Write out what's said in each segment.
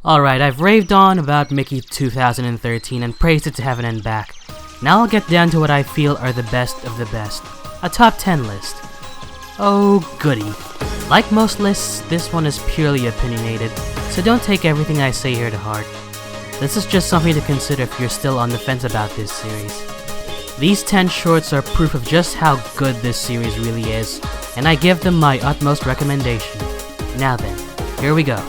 Alright, I've raved on about Mickey 2013 and praised it to heaven and back. Now I'll get down to what I feel are the best of the best. A top 10 list. Oh goody. Like most lists, this one is purely opinionated, so don't take everything I say here to heart. This is just something to consider if you're still on the fence about this series. These 10 shorts are proof of just how good this series really is, and I give them my utmost recommendation. Now then, here we go.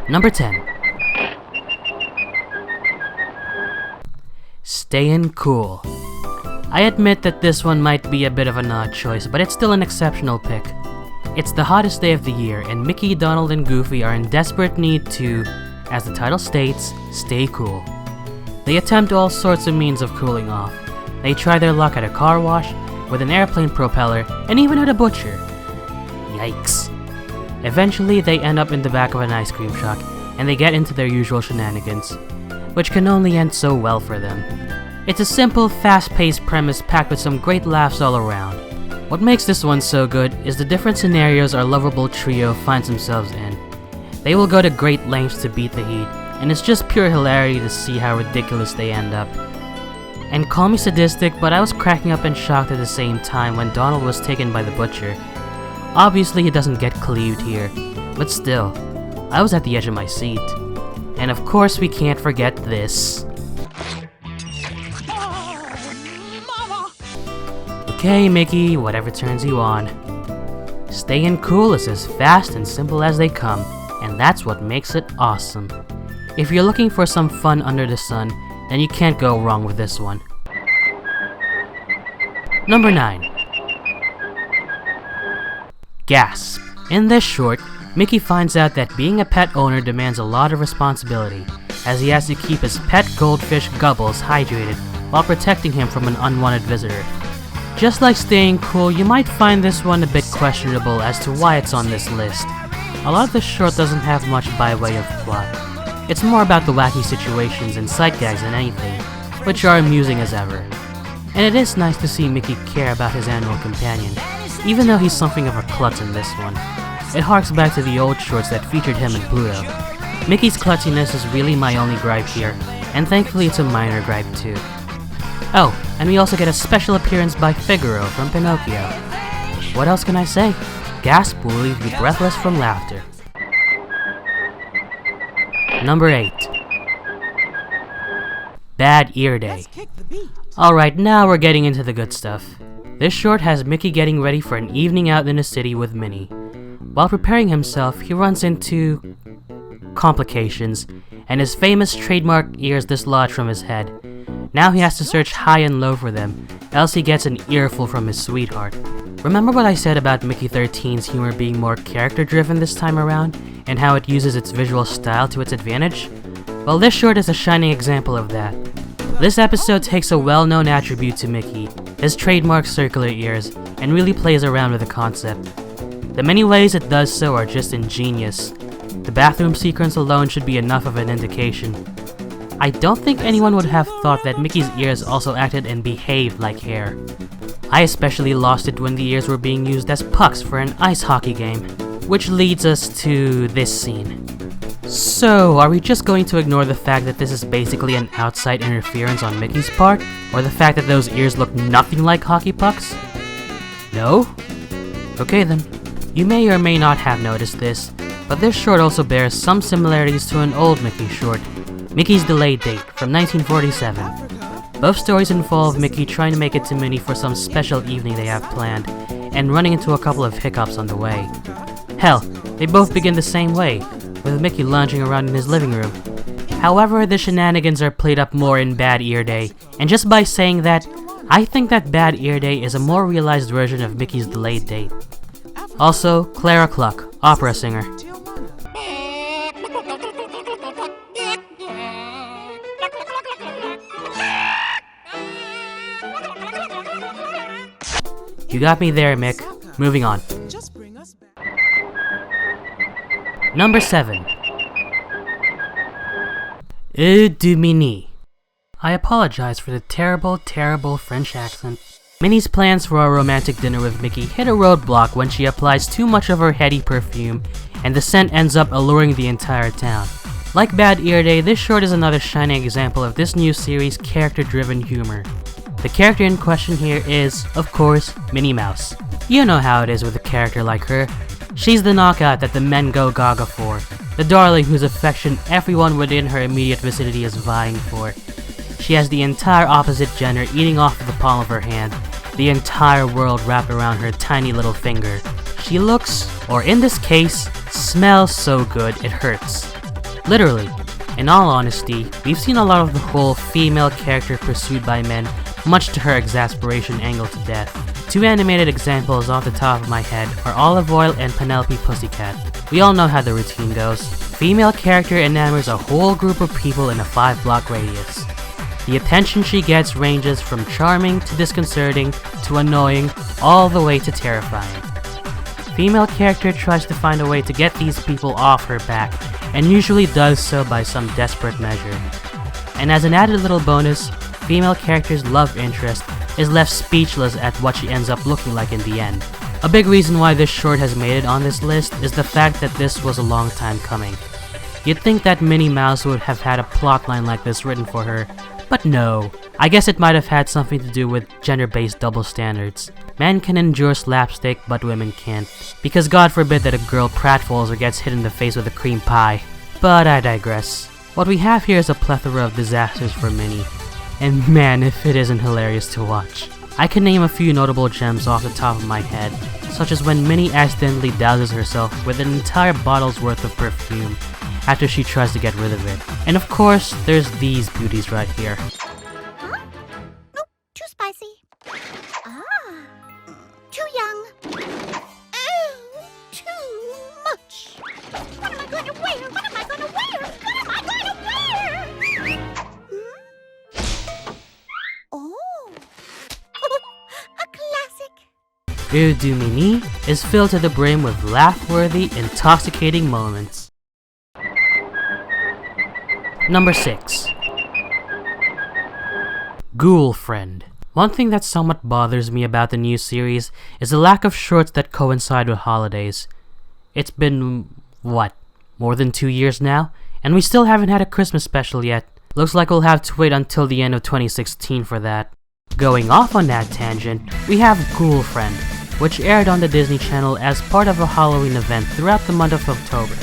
Number 10. Stayin' Cool. I admit that this one might be a bit of an odd choice, but it's still an exceptional pick. It's the hottest day of the year, and Mickey, Donald, and Goofy are in desperate need to, as the title states, stay cool. They attempt all sorts of means of cooling off. They try their luck at a car wash, with an airplane propeller, and even at a butcher. Yikes. Eventually, they end up in the back of an ice cream truck, and they get into their usual shenanigans, which can only end so well for them. It's a simple, fast-paced premise packed with some great laughs all around. What makes this one so good is the different scenarios our lovable trio finds themselves in. They will go to great lengths to beat the heat, and it's just pure hilarity to see how ridiculous they end up. And call me sadistic, but I was cracking up and shocked at the same time when Donald was taken by the butcher. Obviously he doesn't get cleaved here, but still, I was at the edge of my seat. And of course we can't forget this. Okay, Mickey, whatever turns you on. Stayin' Cool is as fast and simple as they come, and that's what makes it awesome. If you're looking for some fun under the sun, then you can't go wrong with this one. Number 9. Gasp. In this short, Mickey finds out that being a pet owner demands a lot of responsibility, as he has to keep his pet goldfish Gubbles hydrated while protecting him from an unwanted visitor. Just like Stayin' Cool, you might find this one a bit questionable as to why it's on this list. A lot of the short doesn't have much by way of plot. It's more about the wacky situations and sight gags than anything, which are amusing as ever. And it is nice to see Mickey care about his animal companion, even though he's something of a klutz in this one. It harks back to the old shorts that featured him and Pluto. Mickey's klutziness is really my only gripe here, and thankfully it's a minor gripe too. Oh, and we also get a special appearance by Figaro from Pinocchio. What else can I say? Gasp will leave you breathless from laughter. Number 8. Bad Ear Day. Alright, now we're getting into the good stuff. This short has Mickey getting ready for an evening out in the city with Minnie. While preparing himself, he runs into complications, and his famous trademark ears dislodge from his head. Now he has to search high and low for them, else he gets an earful from his sweetheart. Remember what I said about Mickey 13's humor being more character-driven this time around, and how it uses its visual style to its advantage? Well, this short is a shining example of that. This episode takes a well-known attribute to Mickey, his trademark circular ears, and really plays around with the concept. The many ways it does so are just ingenious. The bathroom sequence alone should be enough of an indication. I don't think anyone would have thought that Mickey's ears also acted and behaved like hair. I especially lost it when the ears were being used as pucks for an ice hockey game. Which leads us to this scene. So, are we just going to ignore the fact that this is basically an outside interference on Mickey's part? Or the fact that those ears look nothing like hockey pucks? No? Okay then. You may or may not have noticed this, but this short also bears some similarities to an old Mickey short, Mickey's Delayed Date, from 1947. Both stories involve Mickey trying to make it to Minnie for some special evening they have planned, and running into a couple of hiccups on the way. Hell, they both begin the same way, with Mickey lounging around in his living room. However, the shenanigans are played up more in Bad Ear Day, and just by saying that, I think that Bad Ear Day is a more realized version of Mickey's Delayed Date. Also, Clara Cluck, opera singer. You got me there, Mick. Moving on. Number 7. Do Meanie. I apologize for the terrible French accent. Minnie's plans for a romantic dinner with Mickey hit a roadblock when she applies too much of her heady perfume, and the scent ends up alluring the entire town. Like Bad Ear Day, this short is another shining example of this new series' character-driven humor. The character in question here is, of course, Minnie Mouse. You know how it is with a character like her. She's the knockout that the men go gaga for, the darling whose affection everyone within her immediate vicinity is vying for. She has the entire opposite gender eating off of the palm of her hand, the entire world wrapped around her tiny little finger. She looks, or in this case, smells so good it hurts. Literally. In all honesty, we've seen a lot of the whole female character pursued by men, much to her exasperation angle to death. Two animated examples off the top of my head are Olive Oil and Penelope Pussycat. We all know how the routine goes. Female character enamors a whole group of people in a 5-block radius. The attention she gets ranges from charming to disconcerting to annoying, all the way to terrifying. Female character tries to find a way to get these people off her back, and usually does so by some desperate measure. And as an added little bonus, female character's love interest is left speechless at what she ends up looking like in the end. A big reason why this short has made it on this list is the fact that this was a long time coming. You'd think that Minnie Mouse would have had a plotline like this written for her, but no. I guess it might have had something to do with gender-based double standards. Men can endure slapstick, but women can't. Because God forbid that a girl pratfalls or gets hit in the face with a cream pie. But I digress. What we have here is a plethora of disasters for Minnie. And man, if it isn't hilarious to watch. I can name a few notable gems off the top of my head, such as when Minnie accidentally douses herself with an entire bottle's worth of perfume after she tries to get rid of it. And of course, there's these beauties right here. Huh? Nope, too spicy. Ah, too young. Oh, too much. What am I going to wear? What am I going to wear? What am I going to wear? Oh, a classic. Do Meanie is filled to the brim with laugh-worthy, intoxicating moments. Number 6. Ghoul Friend. One thing that somewhat bothers me about the new series is the lack of shorts that coincide with holidays. It's been, what, more than 2 years now? And we still haven't had a Christmas special yet. Looks like we'll have to wait until the end of 2016 for that. Going off on that tangent, we have Ghoul Friend, which aired on the Disney Channel as part of a Halloween event throughout the month of October.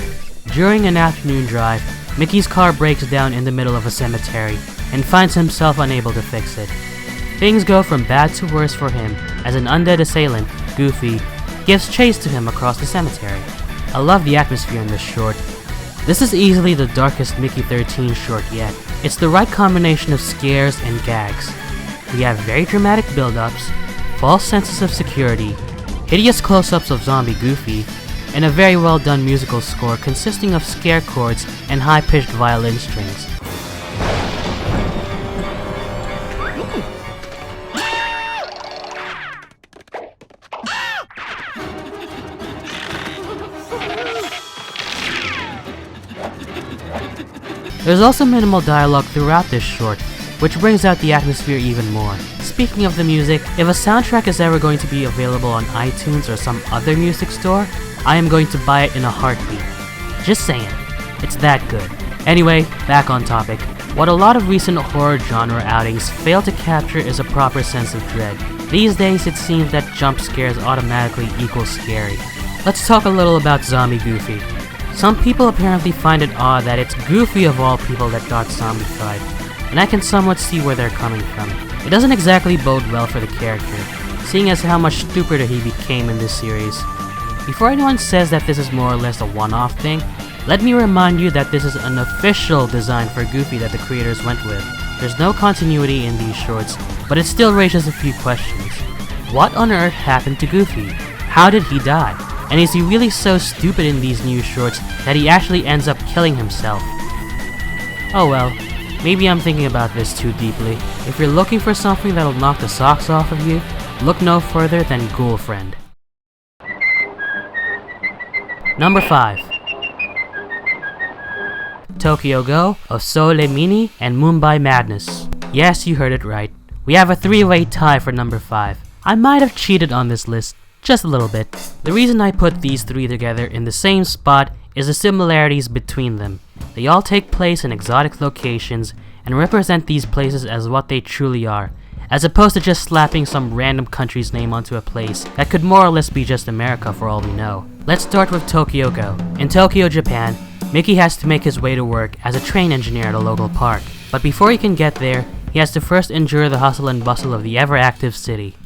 During an afternoon drive, Mickey's car breaks down in the middle of a cemetery and finds himself unable to fix it. Things go from bad to worse for him as an undead assailant, Goofy, gives chase to him across the cemetery. I love the atmosphere in this short. This is easily the darkest Mickey 13 short yet. It's the right combination of scares and gags. We have very dramatic build-ups, false senses of security, hideous close-ups of zombie Goofy, and a very well done musical score consisting of scare chords and high-pitched violin strings. There's also minimal dialogue throughout this short, which brings out the atmosphere even more. Speaking of the music, if a soundtrack is ever going to be available on iTunes or some other music store, I am going to buy it in a heartbeat. Just saying, it's that good. Anyway, back on topic. What a lot of recent horror genre outings fail to capture is a proper sense of dread. These days it seems that jump scares automatically equal scary. Let's talk a little about Zombie Goofy. Some people apparently find it odd that it's Goofy of all people that got zombified, and I can somewhat see where they're coming from. It doesn't exactly bode well for the character, seeing as how much stupider he became in this series. Before anyone says that this is more or less a one-off thing, let me remind you that this is an official design for Goofy that the creators went with. There's no continuity in these shorts, but it still raises a few questions. What on earth happened to Goofy? How did he die? And is he really so stupid in these new shorts that he actually ends up killing himself? Oh well, maybe I'm thinking about this too deeply. If you're looking for something that'll knock the socks off of you, look no further than Ghoul Friend. Number 5. Tokyo Go of Seoul Meanie and Mumbai Madness. Yes, you heard it right. We have a 3-way tie for number 5. I might have cheated on this list just a little bit. The reason I put these three together in the same spot is the similarities between them. They all take place in exotic locations and represent these places as what they truly are, as opposed to just slapping some random country's name onto a place that could more or less be just America for all we know. Let's start with Tokyo Go. In Tokyo, Japan, Mickey has to make his way to work as a train engineer at a local park. But before he can get there, he has to first endure the hustle and bustle of the ever-active city.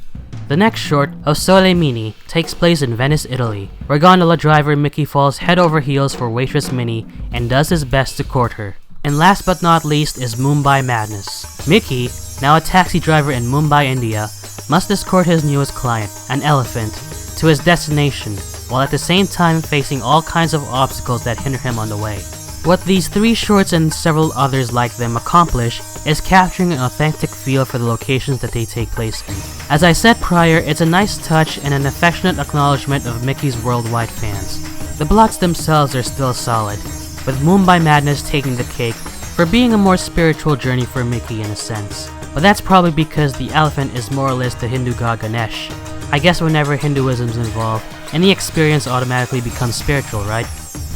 The next short, Do Meanie, takes place in Venice, Italy, where gondola driver Mickey falls head over heels for waitress Minnie and does his best to court her. And last but not least is Mumbai Madness. Mickey, now a taxi driver in Mumbai, India, must escort his newest client, an elephant, to his destination, while at the same time facing all kinds of obstacles that hinder him on the way. What these three shorts and several others like them accomplish is capturing an authentic feel for the locations that they take place in. As I said prior, it's a nice touch and an affectionate acknowledgement of Mickey's worldwide fans. The plots themselves are still solid, with Mumbai Madness taking the cake for being a more spiritual journey for Mickey in a sense. But that's probably because the elephant is more or less the Hindu god Ganesh. I guess whenever Hinduism's involved, any experience automatically becomes spiritual, right?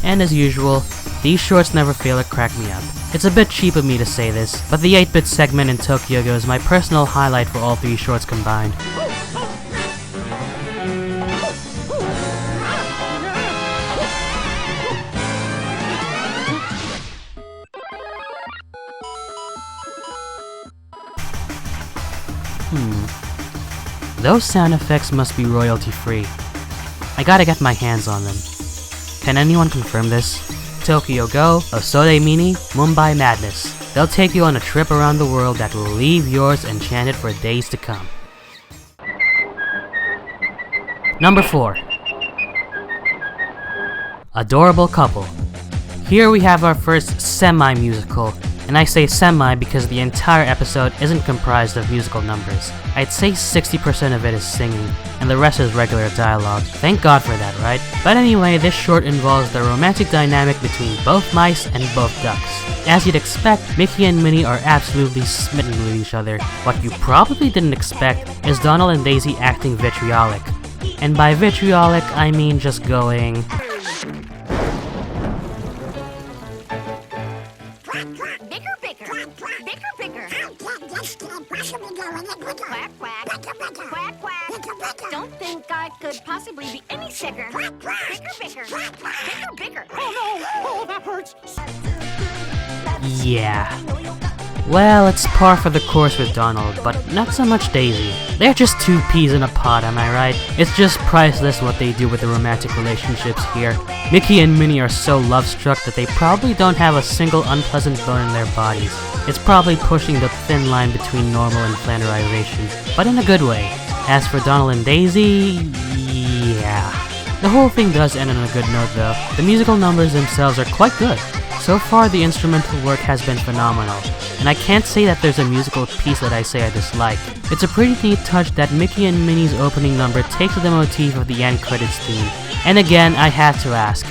And as usual, these shorts never fail to crack me up. It's a bit cheap of me to say this, but the 8-bit segment in Tokyo Go is my personal highlight for all three shorts combined. Those sound effects must be royalty free. I gotta get my hands on them. Can anyone confirm this? Tokyo Go, Do Meanie, Mumbai Madness. They'll take you on a trip around the world that will leave yours enchanted for days to come. Number 4. Adorable Couple. Here we have our first semi-musical, and I say semi because the entire episode isn't comprised of musical numbers. I'd say 60% of it is singing, and the rest is regular dialogue. Thank God for that, right? But anyway, this short involves the romantic dynamic between both mice and both ducks. As you'd expect, Mickey and Minnie are absolutely smitten with each other. What you probably didn't expect is Donald and Daisy acting vitriolic. And by vitriolic, I mean just going... Quack, quack. Quack, quack. Don't think I could possibly be any sicker. Bigger, bigger. Bigger, bigger. Oh no! Oh, that hurts! Yeah. Well, it's par for the course with Donald, but not so much Daisy. They're just two peas in a pod, am I right? It's just priceless what they do with the romantic relationships here. Mickey and Minnie are so love-struck that they probably don't have a single unpleasant bone in their bodies. It's probably pushing the thin line between normal and flanderization, but in a good way. As for Donald and Daisy, yeah. The whole thing does end on a good note though. The musical numbers themselves are quite good. So far the instrumental work has been phenomenal, and I can't say that there's a musical piece that I say I dislike. It's a pretty neat touch that Mickey and Minnie's opening number takes the motif of the end credits theme. And again, I have to ask,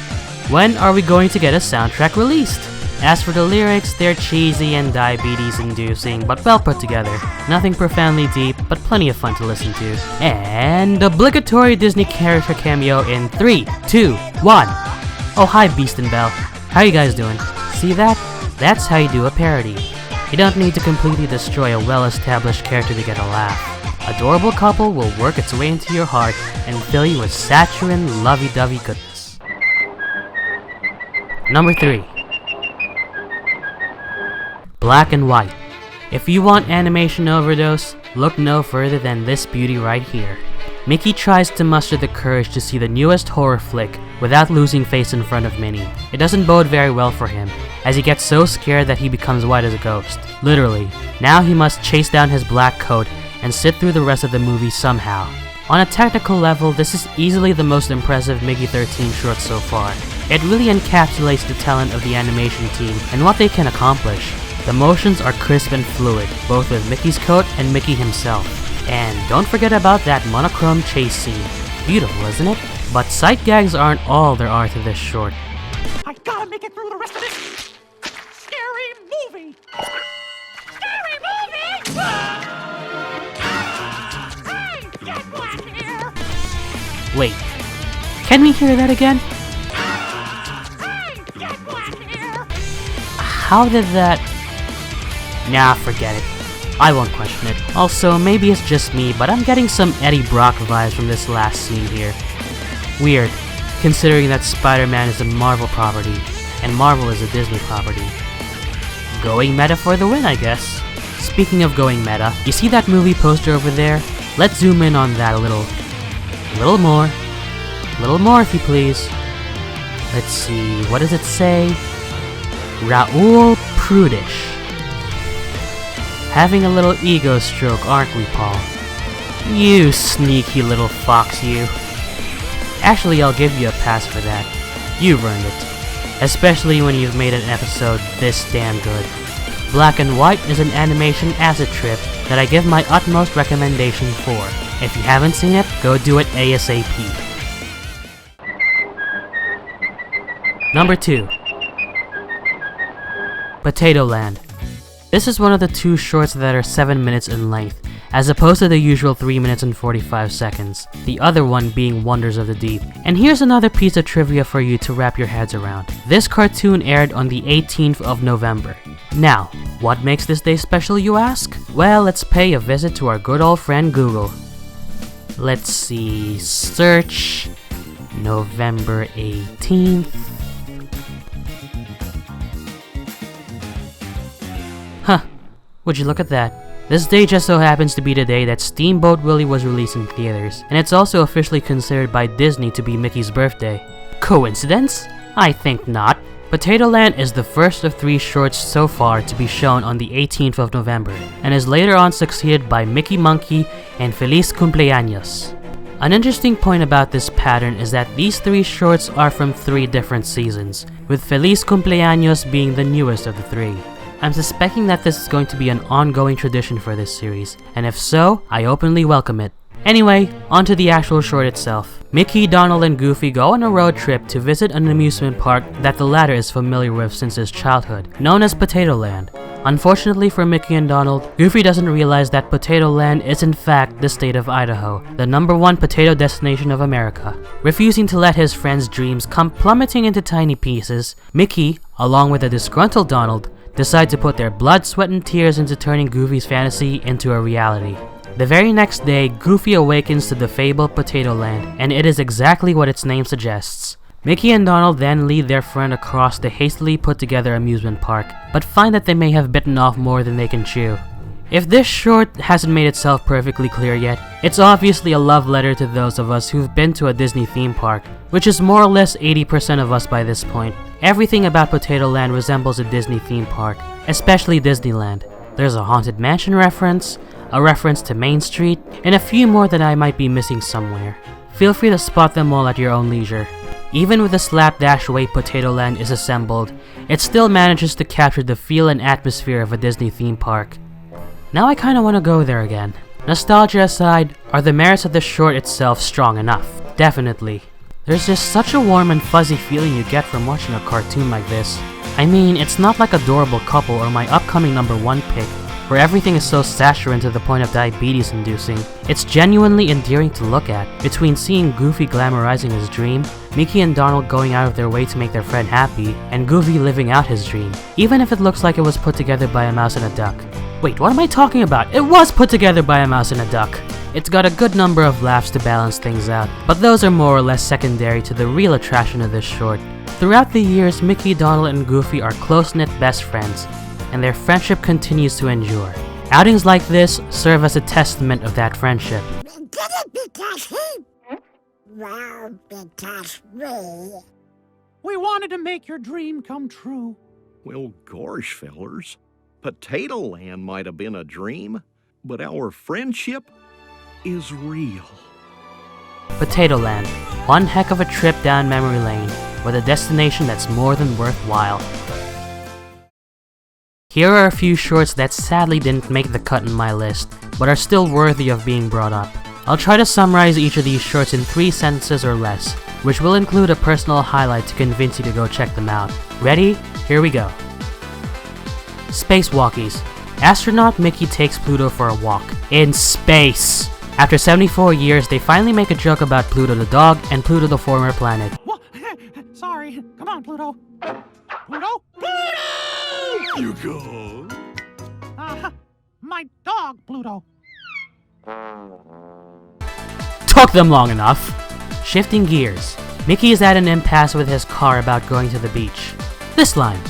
when are we going to get a soundtrack released? As for the lyrics, they're cheesy and diabetes-inducing, but well put together. Nothing profoundly deep, but plenty of fun to listen to. And obligatory Disney character cameo in 3, 2, 1. Oh, hi Beast and Belle. How you guys doing? See that? That's how you do a parody. You don't need to completely destroy a well-established character to get a laugh. Adorable Couple will work its way into your heart and fill you with saccharine, lovey-dovey goodness. Number 3. Black and White. If you want animation overdose, look no further than this beauty right here. Mickey tries to muster the courage to see the newest horror flick without losing face in front of Minnie. It doesn't bode very well for him, as he gets so scared that he becomes white as a ghost. Literally. Now he must chase down his black coat and sit through the rest of the movie somehow. On a technical level, this is easily the most impressive Mickey 13 short so far. It really encapsulates the talent of the animation team and what they can accomplish. The motions are crisp and fluid, both with Mickey's coat and Mickey himself. And don't forget about that monochrome chase scene. Beautiful, isn't it? But sight gags aren't all there are to this short. I gotta make it through the rest of this scary movie! Scary movie! Hey, get Wait, can we hear that again? Hey, get back here! How did that... Nah, forget it. I won't question it. Also, maybe it's just me, but I'm getting some Eddie Brock vibes from this last scene here. Weird, considering that Spider-Man is a Marvel property, and Marvel is a Disney property. Going meta for the win, I guess. Speaking of going meta, you see that movie poster over there? Let's zoom in on that a little. A little more. A little more, if you please. Let's see, what does it say? Raoul Prudish. Having a little ego stroke, aren't we, Paul? You sneaky little fox, you. Actually, I'll give you a pass for that. You've earned it. Especially when you've made an episode this damn good. Black and White is an animation acid trip that I give my utmost recommendation for. If you haven't seen it, go do it ASAP. Number 2. Potato Land. This is one of the 2 shorts that are 7 minutes in length, as opposed to the usual 3 minutes and 45 seconds, the other one being Wonders of the Deep. And here's another piece of trivia for you to wrap your heads around. This cartoon aired on the 18th of November. Now, what makes this day special, you ask? Well, let's pay a visit to our good old friend Google. Let's see, search November 18th. Huh, would you look at that? This day just so happens to be the day that Steamboat Willie was released in theaters, and it's also officially considered by Disney to be Mickey's birthday. Coincidence? I think not. Potato Land is the first of 3 shorts so far to be shown on the 18th of November, and is later on succeeded by Mickey Monkey and Feliz Cumpleaños. An interesting point about this pattern is that these 3 shorts are from 3 different seasons, with Feliz Cumpleaños being the newest of the 3. I'm suspecting that this is going to be an ongoing tradition for this series, and if so, I openly welcome it. Anyway, onto the actual short itself. Mickey, Donald, and Goofy go on a road trip to visit an amusement park that the latter is familiar with since his childhood, known as Potato Land. Unfortunately for Mickey and Donald, Goofy doesn't realize that Potato Land is in fact the state of Idaho, the #1 potato destination of America. Refusing to let his friends' dreams come plummeting into tiny pieces, Mickey, along with a disgruntled Donald, decide to put their blood, sweat, and tears into turning Goofy's fantasy into a reality. The very next day, Goofy awakens to the fabled Potato Land, and it is exactly what its name suggests. Mickey and Donald then lead their friend across the hastily put together amusement park, but find that they may have bitten off more than they can chew. If this short hasn't made itself perfectly clear yet, it's obviously a love letter to those of us who've been to a Disney theme park, which is more or less 80% of us by this point. Everything about Potato Land resembles a Disney theme park, especially Disneyland. There's a Haunted Mansion reference, a reference to Main Street, and a few more that I might be missing somewhere. Feel free to spot them all at your own leisure. Even with the slapdash way Potato Land is assembled, it still manages to capture the feel and atmosphere of a Disney theme park. Now I kinda wanna go there again. Nostalgia aside, are the merits of the short itself strong enough? Definitely. There's just such a warm and fuzzy feeling you get from watching a cartoon like this. I mean, it's not like Adorable Couple or my upcoming #1 pick, where everything is so saccharine to the point of diabetes inducing. It's genuinely endearing to look at. Between seeing Goofy glamorizing his dream, Mickey and Donald going out of their way to make their friend happy, and Goofy living out his dream, even if it looks like it was put together by a mouse and a duck. Wait, what am I talking about? It was put together by a mouse and a duck! It's got a good number of laughs to balance things out, but those are more or less secondary to the real attraction of this short. Throughout the years, Mickey, Donald, and Goofy are close-knit best friends, and their friendship continues to endure. Outings like this serve as a testament of that friendship. We did it because he... Well, because we... We wanted to make your dream come true. Well, gosh, fellers. Potato Land might have been a dream, but our friendship is real. Potato Land, one heck of a trip down memory lane, with a destination that's more than worthwhile. Here are a few shorts that sadly didn't make the cut in my list, but are still worthy of being brought up. I'll try to summarize each of these shorts in 3 sentences or less, which will include a personal highlight to convince you to go check them out. Ready? Here we go. Spacewalkies. Astronaut Mickey takes Pluto for a walk. In space! After 74 years, they finally make a joke about Pluto the dog and Pluto the former planet. What? Sorry. Come on, Pluto. Pluto? Pluto! You go. My dog, Pluto. Took them long enough. Shifting gears, Mickey is at an impasse with his car about going to the beach. This line.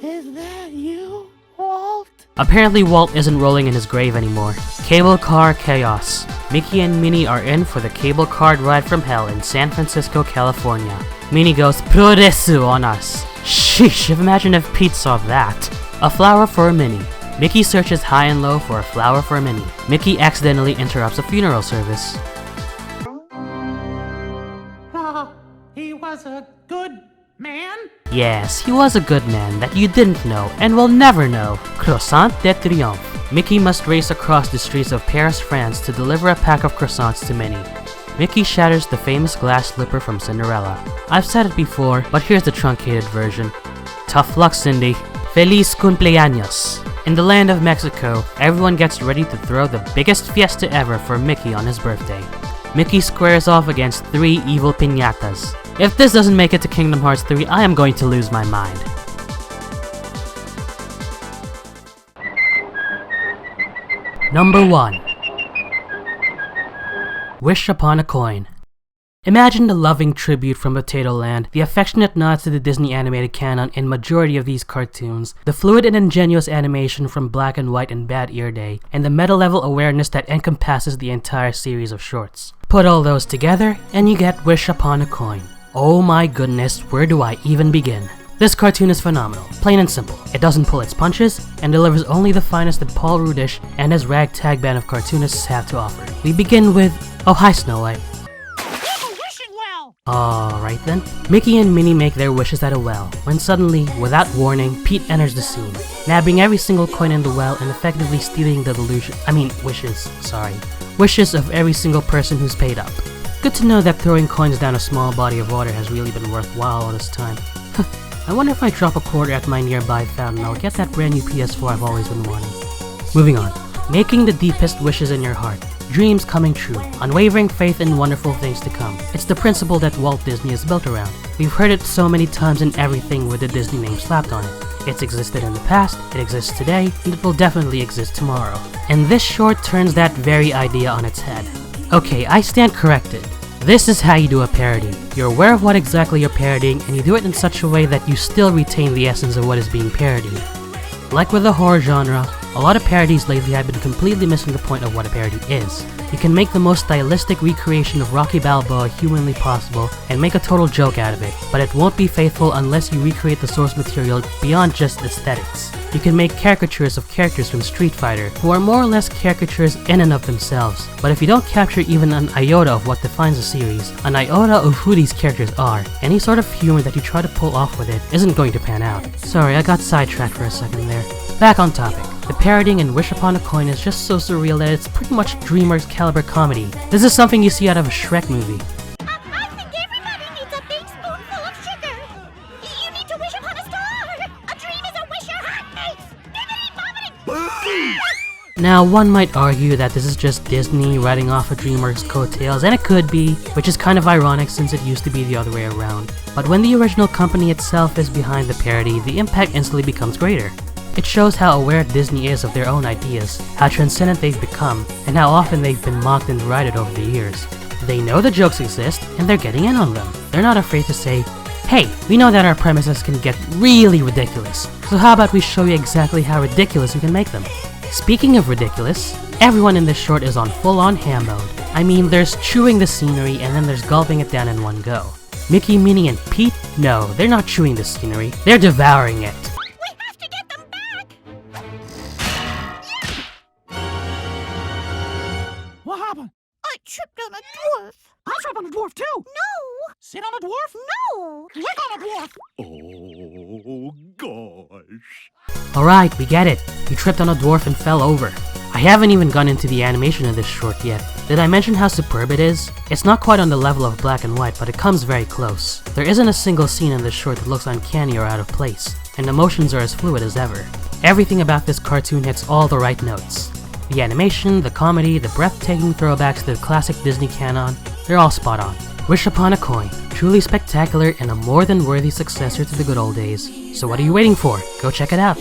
Is that you, Walt? Apparently Walt isn't rolling in his grave anymore. Cable car chaos. Mickey and Minnie are in for the cable car ride from hell in San Francisco, California. Minnie goes "Prodesu" on us. Sheesh, imagine if Pete saw that. A flower for Minnie. Mickey searches high and low for a flower for Minnie. Mickey accidentally interrupts a funeral service. He was a good man? Yes, he was a good man that you didn't know and will never know. Croissant de triomphe. Mickey must race across the streets of Paris, France to deliver a pack of croissants to Minnie. Mickey shatters the famous glass slipper from Cinderella. I've said it before, but here's the truncated version. Tough luck, Cindy. Feliz cumpleaños. In the land of Mexico, everyone gets ready to throw the biggest fiesta ever for Mickey on his birthday. Mickey squares off against 3 evil piñatas. If this doesn't make it to Kingdom Hearts 3, I am going to lose my mind. Number 1. Wish Upon a Coin. Imagine the loving tribute from Potato Land, the affectionate nods to the Disney animated canon in majority of these cartoons, the fluid and ingenuous animation from Black and White and Bad Ear Day, and the meta-level awareness that encompasses the entire series of shorts. Put all those together, and you get Wish Upon a Coin. Oh my goodness, where do I even begin? This cartoon is phenomenal, plain and simple. It doesn't pull its punches, and delivers only the finest that Paul Rudish and his ragtag band of cartoonists have to offer. We begin with, oh hi Snow White. Alright then. Mickey and Minnie make their wishes at a well, when suddenly, without warning, Pete enters the scene, nabbing every single coin in the well and effectively stealing the wishes of every single person who's paid up. Good to know that throwing coins down a small body of water has really been worthwhile all this time. I wonder if I drop a quarter at my nearby fountain, I'll get that brand new PS4 I've always been wanting. Moving on. Making the deepest wishes in your heart. Dreams coming true, unwavering faith in wonderful things to come. It's the principle that Walt Disney is built around. We've heard it so many times in everything with the Disney name slapped on it. It's existed in the past, it exists today, and it will definitely exist tomorrow. And this short turns that very idea on its head. Okay, I stand corrected. This is how you do a parody. You're aware of what exactly you're parodying, and you do it in such a way that you still retain the essence of what is being parodied. Like with the horror genre, a lot of parodies lately have been completely missing the point of what a parody is. You can make the most stylistic recreation of Rocky Balboa humanly possible and make a total joke out of it, but it won't be faithful unless you recreate the source material beyond just aesthetics. You can make caricatures of characters from Street Fighter, who are more or less caricatures in and of themselves, but if you don't capture even an iota of what defines a series, an iota of who these characters are, any sort of humor that you try to pull off with it isn't going to pan out. Sorry, I got sidetracked for a second there. Back on topic. The parodying in Wish Upon a Coin is just so surreal that it's pretty much DreamWorks caliber comedy. This is something you see out of a Shrek movie. I think everybody needs a big spoonful of sugar. You need to wish upon a star. A dream is a wish your heart makes. Bibbidi bobbidi. Now, one might argue that this is just Disney writing off of DreamWorks' coattails, and it could be, which is kind of ironic since it used to be the other way around. But when the original company itself is behind the parody, the impact instantly becomes greater. It shows how aware Disney is of their own ideas, how transcendent they've become, and how often they've been mocked and derided over the years. They know the jokes exist, and they're getting in on them. They're not afraid to say, hey, we know that our premises can get really ridiculous, so how about we show you exactly how ridiculous we can make them. Speaking of ridiculous, everyone in this short is on full-on ham mode. I mean, there's chewing the scenery and then there's gulping it down in one go. Mickey, Minnie, and Pete? No, they're not chewing the scenery, they're devouring it. What happened? I tripped on a dwarf. I tripped on a dwarf too. No. Sit on a dwarf? No. Click on a dwarf. Oh, gosh. Alright, we get it. You tripped on a dwarf and fell over. I haven't even gone into the animation of this short yet. Did I mention how superb it is? It's not quite on the level of Black and White, but it comes very close. There isn't a single scene in this short that looks uncanny or out of place, and emotions are as fluid as ever. Everything about this cartoon hits all the right notes. The animation, the comedy, the breathtaking throwbacks to the classic Disney canon, they're all spot on. Wish upon a coin. Truly spectacular and a more than worthy successor to the good old days. So what are you waiting for? Go check it out.